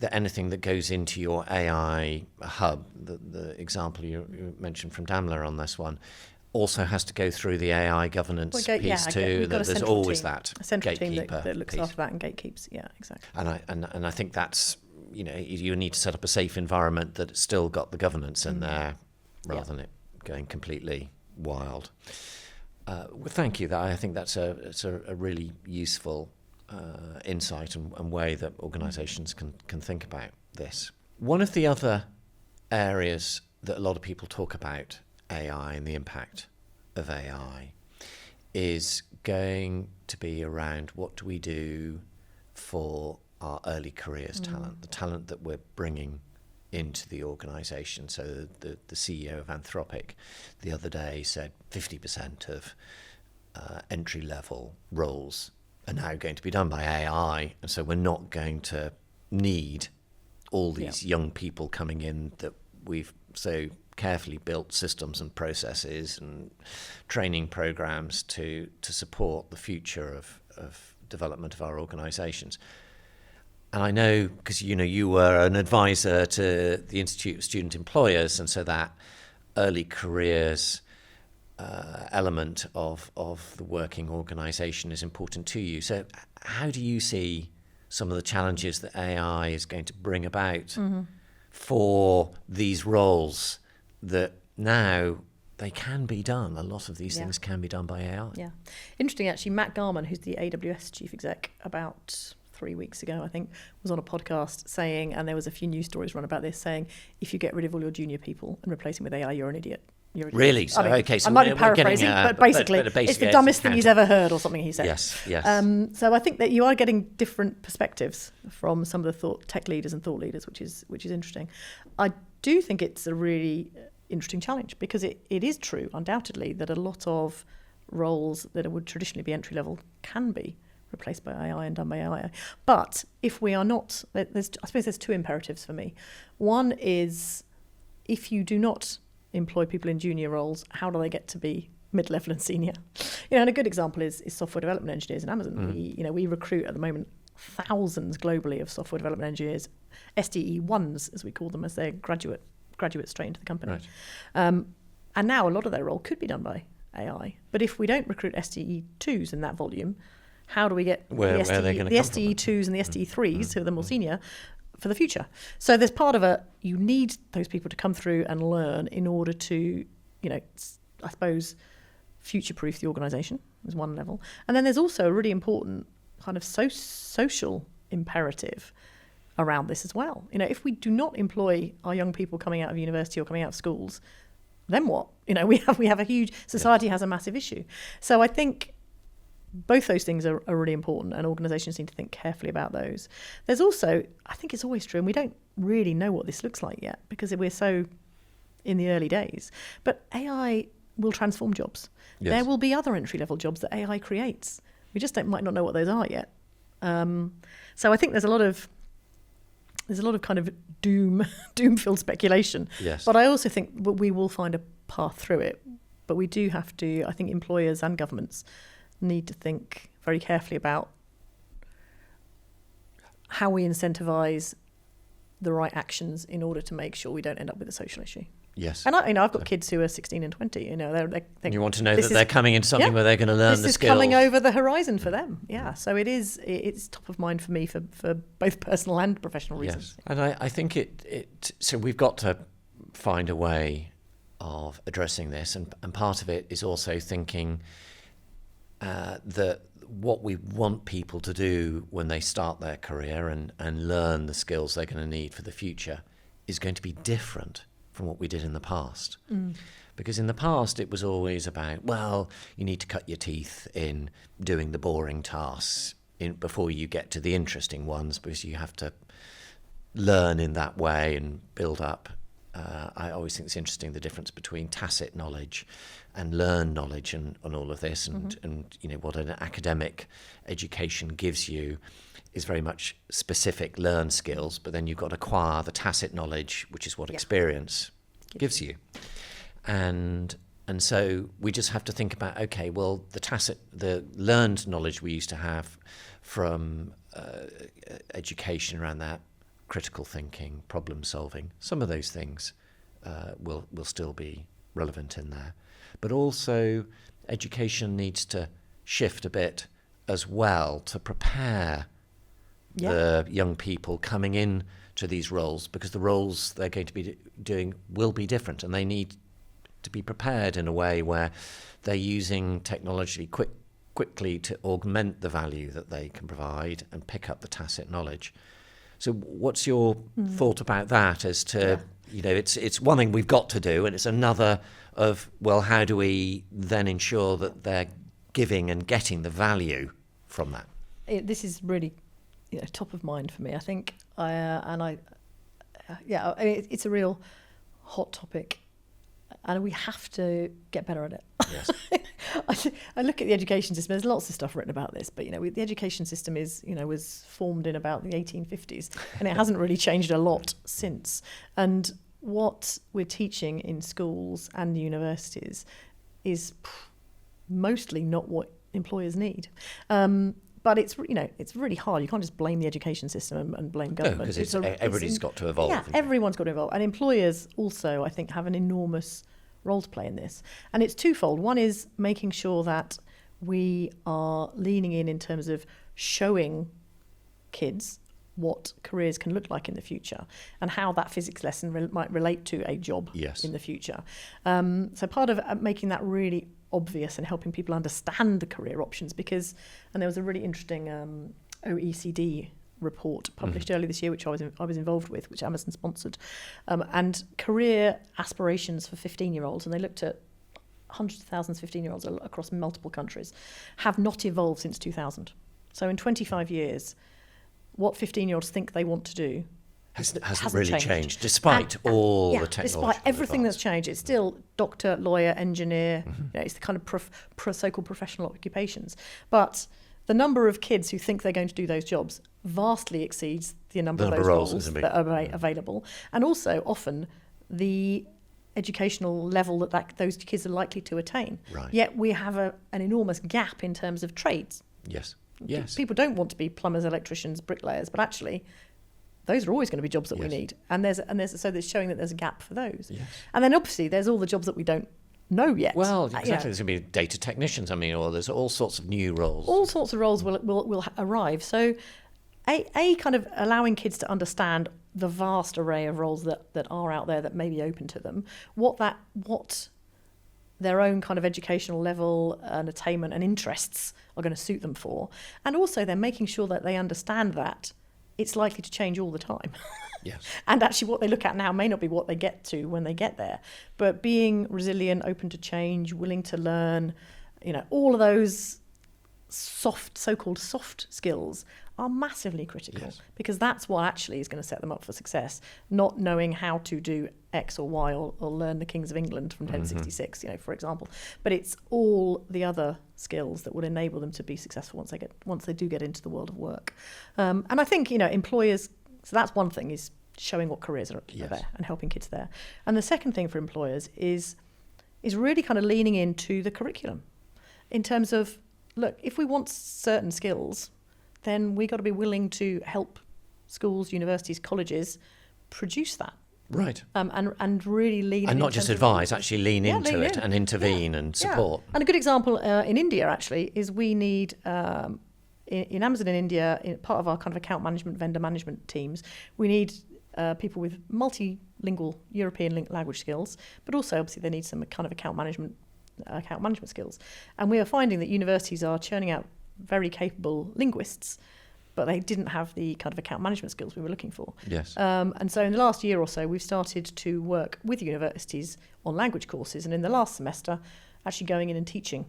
Speaker 1: that anything that goes into your AI hub, the example you mentioned from Damla on this one, also has to go through the AI governance piece too. There's always that
Speaker 2: a central
Speaker 1: gatekeeper
Speaker 2: team that looks after that and gatekeeps. Yeah, exactly.
Speaker 1: And I think that's, you need to set up a safe environment that's still got the governance in there, rather than it going completely wild. Well, thank you. I think that's a really useful insight and way that organisations can think about this. One of the other areas that a lot of people talk about AI and the impact of AI is going to be around what do we do for our early careers talent, the talent that we're bringing into the organisation. So the CEO of Anthropic the other day said 50% of entry-level roles are now going to be done by AI, and so we're not going to need all these young people coming in that we've so carefully built systems and processes and training programs to support the future of development of our organisations. And I know, because you were an advisor to the Institute of Student Employers, and so that early careers element of the working organisation is important to you. So how do you see some of the challenges that AI is going to bring about for these roles that now they can be done? A lot of these things can be done by AI. Yeah.
Speaker 2: Interesting, actually. Matt Garman, who's the AWS chief exec, about 3 weeks ago, I think, was on a podcast saying, and there was a few news stories run about this, saying, if you get rid of all your junior people and replace them with AI, you're an idiot.
Speaker 1: Really? So,
Speaker 2: I might be paraphrasing, but basically, it's the dumbest thing he's ever heard, or something he said.
Speaker 1: Yes.
Speaker 2: So I think that you are getting different perspectives from some of the tech leaders and thought leaders, which is interesting. I do think it's a really interesting challenge, because it is true, undoubtedly, that a lot of roles that would traditionally be entry level can be replaced by AI and done by AI. But if we are not, I suppose there's two imperatives for me. One is, if you do not employ people in junior roles, how do they get to be mid-level and senior? And a good example is software development engineers in Amazon. We recruit at the moment thousands globally of software development engineers, SDE1s as we call them, as they're graduates straight into the company. Right. And now a lot of their role could be done by AI. But if we don't recruit SDE2s in that volume, how do we get the SDE2s and the SDE3s, who are the more senior, for the future. So there's part of you need those people to come through and learn in order to, I suppose, future-proof the organisation is one level. And then there's also a really important kind of social imperative around this as well. If we do not employ our young people coming out of university or coming out of schools, then what? We have a huge, society has a massive issue. So I think both those things are really important, and organisations need to think carefully about those. There's also, I think it's always true, and we don't really know what this looks like yet because we're so in the early days, but AI will transform jobs. Yes. There will be other entry-level jobs that AI creates. We just might not know what those are yet. So I think there's a lot of kind of doom-filled speculation.
Speaker 1: Yes.
Speaker 2: But I also think we will find a path through it. But we do have to, I think employers and governments need to think very carefully about how we incentivise the right actions in order to make sure we don't end up with a social issue.
Speaker 1: Yes.
Speaker 2: And I've got kids who are 16 and 20.
Speaker 1: You want to know that they're coming into something where they're going to learn the skills.
Speaker 2: This is coming over the horizon for them. Yeah. So it's top of mind for me for both personal and professional reasons.
Speaker 1: Yes. And I think so we've got to find a way of addressing this, and part of it is also thinking that what we want people to do when they start their career and learn the skills they're going to need for the future is going to be different from what we did in the past. Because in the past it was always about, well, you need to cut your teeth in doing the boring tasks before you get to the interesting ones, because you have to learn in that way and build up. I always think it's interesting, the difference between tacit knowledge and learned knowledge and all of this, and what an academic education gives you is very much specific learned skills, but then you've got to acquire the tacit knowledge, which is what experience gives you. And so we just have to think about, okay, well, the learned knowledge we used to have from education around that, critical thinking, problem solving, some of those things will still be relevant in there. But also education needs to shift a bit as well to prepare the young people coming in to these roles, because the roles they're going to be doing will be different, and they need to be prepared in a way where they're using technology quickly to augment the value that they can provide and pick up the tacit knowledge. So what's your thought about that as to, it's one thing we've got to do, and it's another of, well, how do we then ensure that they're giving and getting the value from that?
Speaker 2: This is really top of mind for me. I think it's a real hot topic, and we have to get better at it.
Speaker 1: Yes.
Speaker 2: I look at the education system. There's lots of stuff written about this, but the education system was formed in about the 1850s, and it hasn't really changed a lot since. And what we're teaching in schools and universities is mostly not what employers need. But it's really hard. You can't just blame the education system and blame government.
Speaker 1: No, because everybody's got to evolve.
Speaker 2: Yeah, everyone's got to evolve. And employers also, I think, have an enormous role to play in this. And it's twofold. One is making sure that we are leaning in terms of showing kids what careers can look like in the future and how that physics lesson might relate to a job in the future. So part of making that really obvious and helping people understand the career options, and there was a really interesting OECD report published earlier this year, which I was involved with, which Amazon sponsored, and career aspirations for 15-year-olds, and they looked at hundreds of thousands of 15-year-olds across multiple countries, have not evolved since 2000. So in 25 years, what 15-year-olds think they want to do hasn't really changed, despite all the technology. Despite everything that's changed, it's still doctor, lawyer, engineer. It's the kind of so-called professional occupations. But the number of kids who think they're going to do those jobs vastly exceeds the number of those roles that are available. And also often the educational level that those kids are likely to attain.
Speaker 1: Right.
Speaker 2: Yet we have an enormous gap in terms of trades.
Speaker 1: Yes.
Speaker 2: People don't want to be plumbers, electricians, bricklayers, but actually those are always going to be jobs that we need. And there's so that's showing that there's a gap for those.
Speaker 1: Yes.
Speaker 2: And then obviously there's all the jobs that we don't know yet.
Speaker 1: Well, exactly. There's going to be data technicians. Or there's all sorts of new roles.
Speaker 2: All sorts of roles will arrive. So kind of allowing kids to understand the vast array of roles that are out there that may be open to them, what their own kind of educational level and attainment and interests are going to suit them for. And also then making sure that they understand that it's likely to change all the time.
Speaker 1: Yes.
Speaker 2: And actually what they look at now may not be what they get to when they get there. But being resilient, open to change, willing to learn, all of those so-called soft skills are massively critical.
Speaker 1: Yes.
Speaker 2: Because that's what actually is going to set them up for success, not knowing how to do X or Y or learn the Kings of England from 1066, for example. But it's all the other skills that would enable them to be successful once they do get into the world of work. And I think, employers, so that's one thing, is showing what careers are there and helping kids there. And the second thing for employers is really kind of leaning into the curriculum in terms of, look, if we want certain skills, then we got to be willing to help schools, universities, colleges produce that.
Speaker 1: Right.
Speaker 2: And really lean
Speaker 1: and not just advise, actually lean into it and intervene and support.
Speaker 2: And a good example in India actually is we need in Amazon in India, in part of our kind of account management, vendor management teams, we need people with multilingual European language skills, but also obviously they need some kind of account management skills. And we are finding that universities are churning out very capable linguists, but they didn't have the kind of account management skills we were looking for.
Speaker 1: Yes.
Speaker 2: And so in the last year or so, we've started to work with universities on language courses, and in the last semester, actually going in and teaching.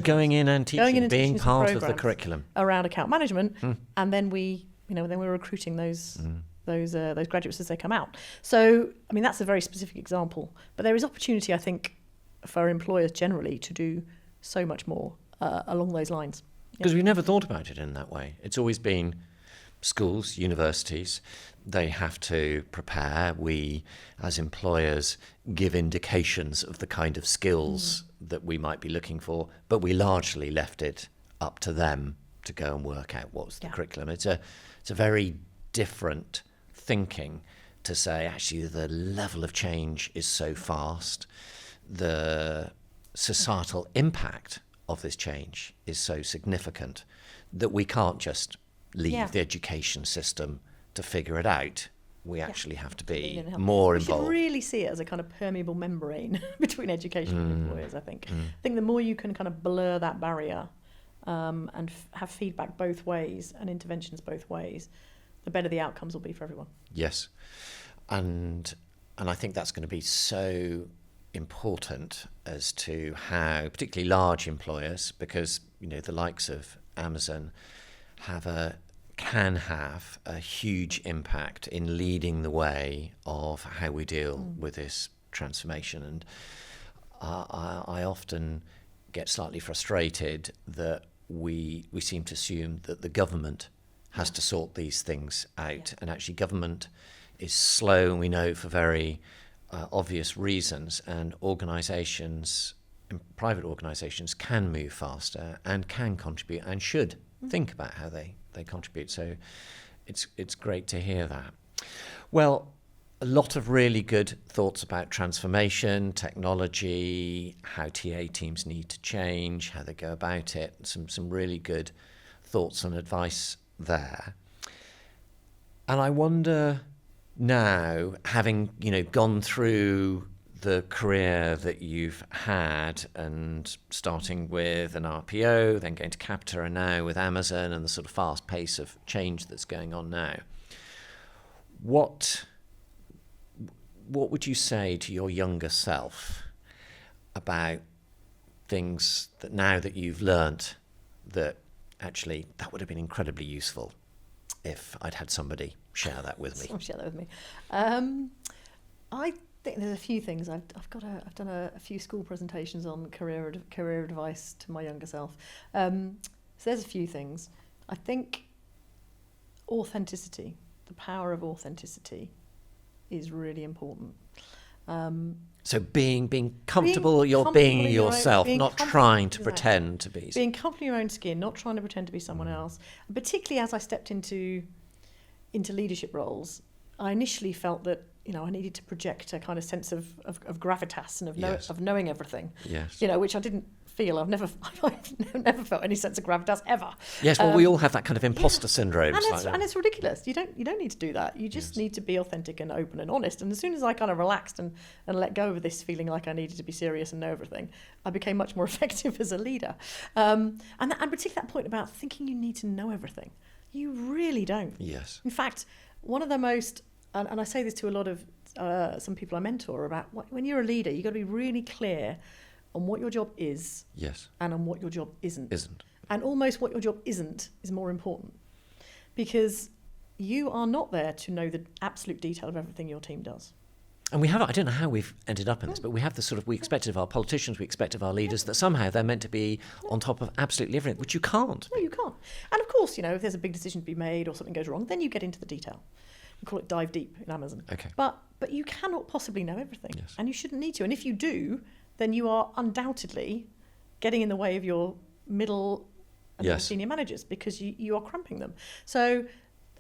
Speaker 1: Going in and teaching, being part of the curriculum
Speaker 2: around account management, and then then we're recruiting those graduates as they come out. So, I mean, that's a very specific example, but there is opportunity, I think, for employers generally to do so much more along those lines.
Speaker 1: Because we've never thought about it in that way. It's always been schools, universities, they have to prepare. We, as employers, give indications of the kind of skills that we might be looking for, but we largely left it up to them to go and work out what's the curriculum. It's a very different thinking to say, actually, the level of change is so fast, the societal impact of this change is so significant that we can't just leave the education system to figure it out. We actually have to be more involved.
Speaker 2: You should really see it as a kind of permeable membrane between education and employers, I think. I think the more you can kind of blur that barrier and have feedback both ways and interventions both ways, the better the outcomes will be for everyone.
Speaker 1: Yes. And I think that's going to be so important as to how, particularly large employers, because the likes of Amazon can have a huge impact in leading the way of how we deal with this transformation. And I often get slightly frustrated that we seem to assume that the government has to sort these things out, and actually government is slow, and we know for very obvious reasons, and organisations, private organisations, can move faster and can contribute and should think about how they contribute. So it's great to hear that. Well, a lot of really good thoughts about transformation, technology, how TA teams need to change, how they go about it, some really good thoughts and advice there. And I wonder now, having gone through the career that you've had, and starting with an RPO, then going to Capita, and now with Amazon, and the sort of fast pace of change that's going on now, what would you say to your younger self about things that now that you've learnt that actually that would have been incredibly useful if I'd had somebody share that with me?
Speaker 2: Share that with me. I think there's a few things. I've done a few school presentations on career advice to my younger self. So there's a few things. I think authenticity, the power of authenticity, is really important.
Speaker 1: So being comfortable, you're being yourself, not trying to pretend to be.
Speaker 2: Being comfortable in your own skin, not trying to pretend to be someone else. And particularly as I stepped into leadership roles, I initially felt that I needed to project a kind of sense of gravitas and of knowing everything.
Speaker 1: Yes.
Speaker 2: Which I didn't feel. I've never felt any sense of gravitas ever.
Speaker 1: Yes, well, we all have that kind of imposter syndrome.
Speaker 2: And it's ridiculous. You don't need to do that. You just need to be authentic and open and honest. And as soon as I kind of relaxed and let go of this feeling like I needed to be serious and know everything, I became much more effective as a leader. And particularly that point about thinking you need to know everything. You really don't.
Speaker 1: Yes.
Speaker 2: In fact, one of the most, and I say this to a lot of some people I mentor, about when you're a leader, you've got to be really clear on what your job is,
Speaker 1: yes,
Speaker 2: and on what your job isn't.
Speaker 1: Isn't.
Speaker 2: And almost what your job isn't is more important, because you are not there to know the absolute detail of everything your team does.
Speaker 1: And we have, I don't know how we've ended up in this, but we have this sort of, we expect of our politicians, we expect of our leaders that somehow they're meant to be on top of absolutely everything, which you can't.
Speaker 2: No, you can't. And of course, if there's a big decision to be made or something goes wrong, then you get into the detail. We call it dive deep in Amazon.
Speaker 1: Okay.
Speaker 2: But you cannot possibly know everything.
Speaker 1: Yes.
Speaker 2: And you shouldn't need to. And if you do, then you are undoubtedly getting in the way of your middle and
Speaker 1: yes.
Speaker 2: senior managers, because you are cramping them. So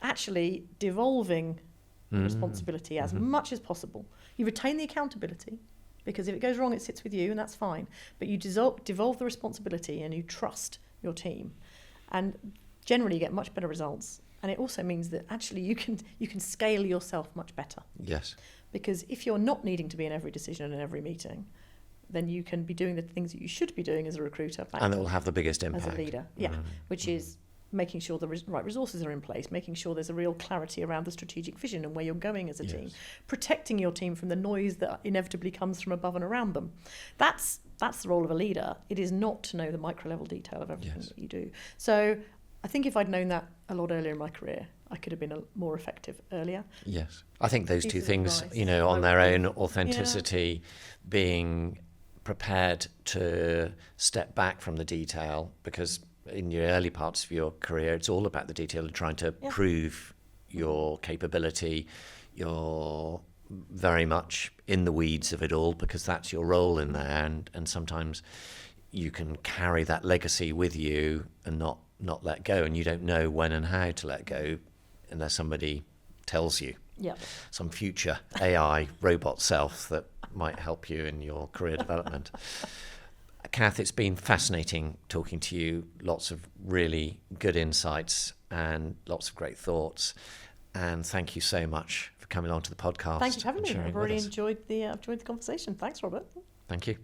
Speaker 2: actually devolving responsibility as much as possible. You retain the accountability, because if it goes wrong, it sits with you, and that's fine. But you devolve the responsibility, and you trust your team. And generally you get much better results. And it also means that actually you can scale yourself much better.
Speaker 1: Yes.
Speaker 2: Because if you're not needing to be in every decision and in every meeting, then you can be doing the things that you should be doing as a recruiter.
Speaker 1: And it will have the biggest impact.
Speaker 2: As a leader, yeah. Which is making sure the right resources are in place, making sure there's a real clarity around the strategic vision and where you're going as a team, protecting your team from the noise that inevitably comes from above and around them. That's the role of a leader. It is not to know the micro level detail of everything that you do. So I think if I'd known that a lot earlier in my career, I could have been more effective earlier.
Speaker 1: Yes. I think those two things,
Speaker 2: advice.
Speaker 1: on their own, authenticity, being prepared to step back from the detail, because in your early parts of your career, it's all about the detail and trying to prove your capability. You're very much in the weeds of it all, because that's your role in there. And sometimes you can carry that legacy with you and not let go. And you don't know when and how to let go unless somebody tells you.
Speaker 2: Yeah.
Speaker 1: Some future AI robot self that might help you in your career development. Cath, it's been fascinating talking to you. Lots of really good insights and lots of great thoughts. And thank you so much for coming on to the podcast.
Speaker 2: Thank you for having me. I've already enjoyed the conversation. Thanks, Robert.
Speaker 1: Thank you.